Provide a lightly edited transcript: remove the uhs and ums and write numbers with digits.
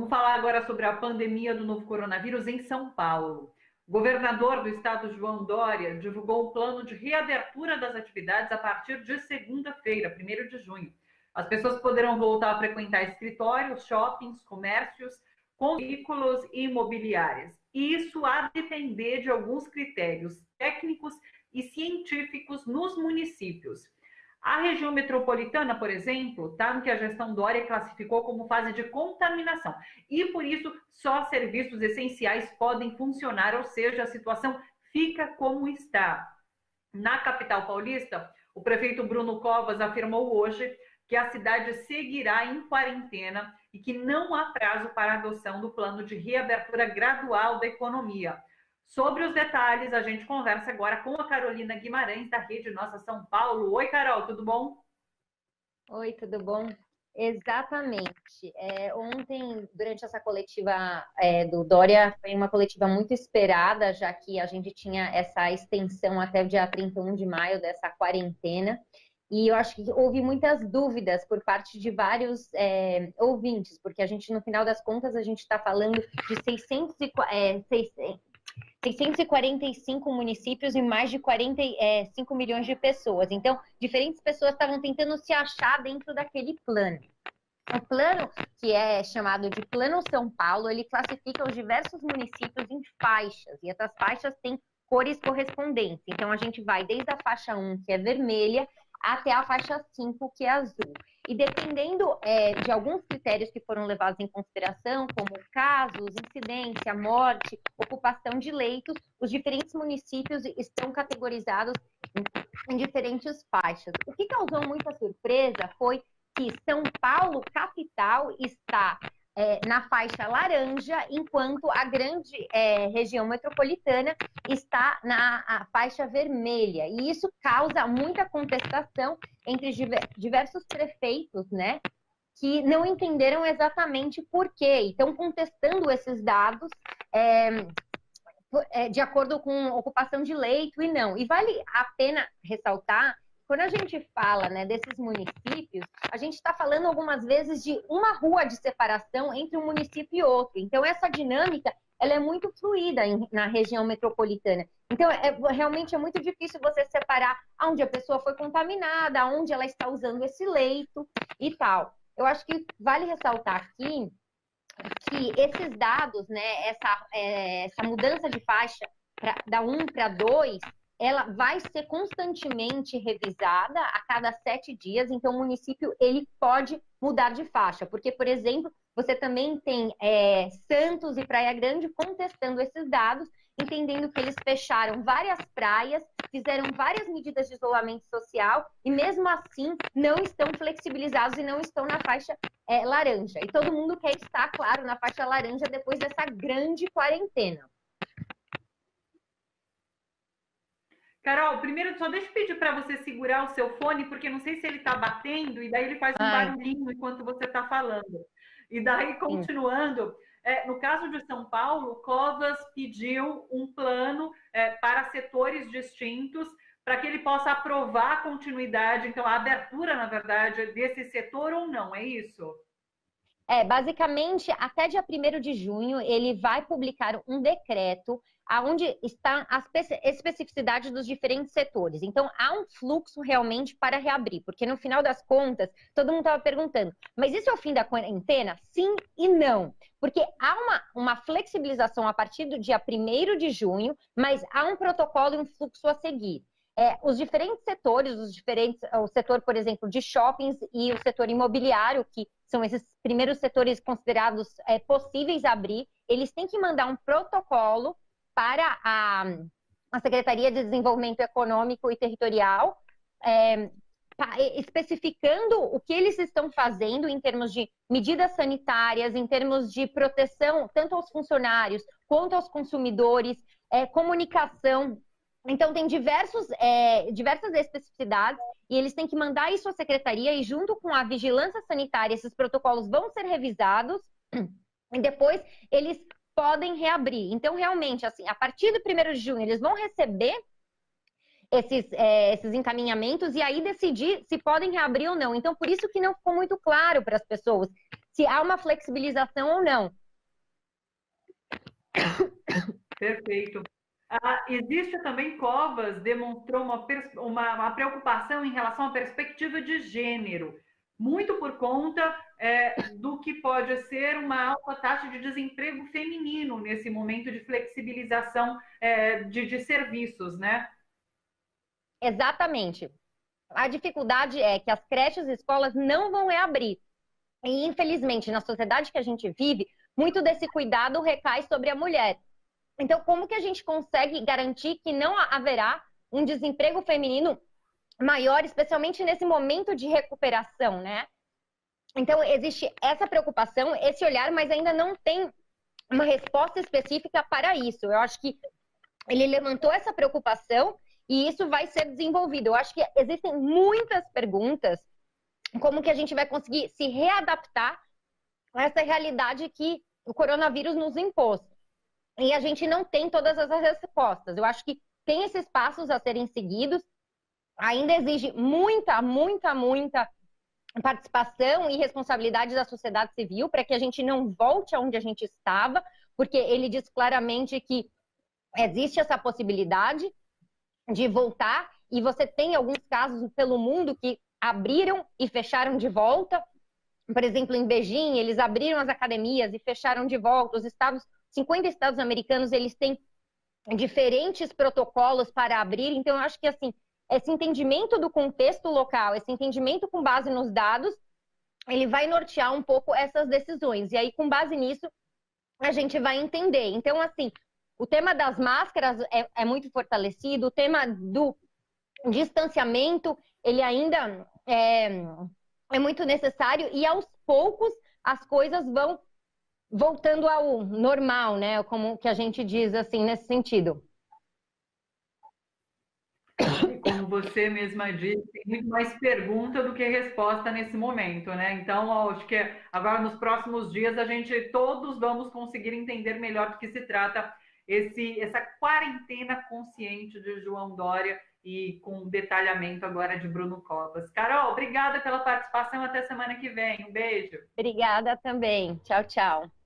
Vamos falar agora sobre a pandemia do novo coronavírus em São Paulo. O governador do estado, João Dória, divulgou o plano de reabertura das atividades a partir de segunda-feira, 1º de junho. As pessoas poderão voltar a frequentar escritórios, shoppings, comércios, com veículos e imobiliárias. Isso a depender de alguns critérios técnicos e científicos nos municípios. A região metropolitana, por exemplo, está no que a gestão Dória classificou como fase de contaminação. E, por isso, só serviços essenciais podem funcionar, ou seja, a situação fica como está. Na capital paulista, o prefeito Bruno Covas afirmou hoje que a cidade seguirá em quarentena e que não há prazo para a adoção do plano de reabertura gradual da economia. Sobre os detalhes, a gente conversa agora com a Carolina Guimarães, da Rede Nossa São Paulo. Oi, Carol, tudo bom? Oi, tudo bom? Exatamente. Ontem, durante essa coletiva do Dória, foi uma coletiva muito esperada, já que a gente tinha essa extensão até o dia 31 de maio dessa quarentena. E eu acho que houve muitas dúvidas por parte de vários ouvintes, porque a gente, no final das contas, a gente está falando de 645 municípios e mais de 45 milhões de pessoas. Então, diferentes pessoas estavam tentando se achar dentro daquele plano. O plano, que é chamado de Plano São Paulo, ele classifica os diversos municípios em faixas, e essas faixas têm cores correspondentes. Então, a gente vai desde a faixa 1, que é vermelha, até a faixa 5, que é azul. E dependendo de alguns critérios que foram levados em consideração, como casos, incidência, morte, ocupação de leitos, os diferentes municípios estão categorizados em diferentes faixas. O que causou muita surpresa foi que São Paulo, capital, está na faixa laranja, enquanto a grande região metropolitana está na faixa vermelha. E isso causa muita contestação entre diversos prefeitos, né, que não entenderam exatamente por quê. E estão contestando esses dados de acordo com ocupação de leito e não. E vale a pena ressaltar, quando a gente fala, né, desses municípios, a gente está falando algumas vezes de uma rua de separação entre um município e outro. Então, essa dinâmica ela é muito fluida na região metropolitana. Então, realmente é muito difícil você separar onde a pessoa foi contaminada, onde ela está usando esse leito e tal. Eu acho que vale ressaltar aqui que esses dados, né, essa mudança de faixa da 1 para 2, ela vai ser constantemente revisada a cada 7 dias, então o município ele pode mudar de faixa, porque, por exemplo, você também tem Santos e Praia Grande contestando esses dados, entendendo que eles fecharam várias praias, fizeram várias medidas de isolamento social e mesmo assim não estão flexibilizados e não estão na faixa laranja. E todo mundo quer estar, claro, na faixa laranja depois dessa grande quarentena. Carol, primeiro só deixa eu pedir para você segurar o seu fone, porque não sei se ele está batendo, e daí ele faz um barulhinho enquanto você está falando. E daí, continuando, no caso de São Paulo, Covas pediu um plano para setores distintos, para que ele possa aprovar a continuidade, então a abertura, na verdade, desse setor ou não, é isso? Basicamente, até dia 1º de junho, ele vai publicar um decreto onde está as especificidades dos diferentes setores. Então, há um fluxo realmente para reabrir, porque no final das contas, todo mundo estava perguntando, mas isso é o fim da quarentena? Sim e não. Porque há uma flexibilização a partir do dia 1º de junho, mas há um protocolo e um fluxo a seguir. Os diferentes setores, o setor, por exemplo, de shoppings e o setor imobiliário, que são esses primeiros setores considerados possíveis a abrir, eles têm que mandar um protocolo para a Secretaria de Desenvolvimento Econômico e Territorial, especificando o que eles estão fazendo em termos de medidas sanitárias, em termos de proteção tanto aos funcionários quanto aos consumidores, comunicação. Então, tem diversas especificidades e eles têm que mandar isso à secretaria e junto com a vigilância sanitária, esses protocolos vão ser revisados e depois eles podem reabrir. Então, realmente, assim, a partir do 1º de junho, eles vão receber esses encaminhamentos e aí decidir se podem reabrir ou não. Então, por isso que não ficou muito claro para as pessoas se há uma flexibilização ou não. Perfeito. Existe também, Covas demonstrou uma preocupação em relação à perspectiva de gênero, muito por conta do que pode ser uma alta taxa de desemprego feminino nesse momento de flexibilização de serviços, né? Exatamente. A dificuldade é que as creches e escolas não vão reabrir. E, infelizmente, na sociedade que a gente vive, muito desse cuidado recai sobre a mulher. Então, como que a gente consegue garantir que não haverá um desemprego feminino maior, especialmente nesse momento de recuperação, né? Então, existe essa preocupação, esse olhar, mas ainda não tem uma resposta específica para isso. Eu acho que ele levantou essa preocupação e isso vai ser desenvolvido. Eu acho que existem muitas perguntas, como que a gente vai conseguir se readaptar a essa realidade que o coronavírus nos impôs. E a gente não tem todas as respostas. Eu acho que tem esses passos a serem seguidos. Ainda exige muita participação e responsabilidade da sociedade civil para que a gente não volte aonde a gente estava, porque ele diz claramente que existe essa possibilidade de voltar, e você tem alguns casos pelo mundo que abriram e fecharam de volta. Por exemplo, em Beijing, eles abriram as academias e fecharam de volta. Os estados, 50 estados americanos, eles têm diferentes protocolos para abrir. Então, eu acho que assim, esse entendimento do contexto local, esse entendimento com base nos dados, ele vai nortear um pouco essas decisões. E aí, com base nisso, a gente vai entender. Então, assim, o tema das máscaras é muito fortalecido, o tema do distanciamento, ele ainda é muito necessário, e aos poucos as coisas vão voltando ao normal, né? Como que a gente diz assim, nesse sentido. E como você mesma disse, tem muito mais pergunta do que resposta nesse momento, né? Então, acho que agora nos próximos dias a gente todos vamos conseguir entender melhor do que se trata essa quarentena consciente de João Dória e com detalhamento agora de Bruno Covas. Carol, obrigada pela participação. Até semana que vem. Um beijo. Obrigada também. Tchau, tchau.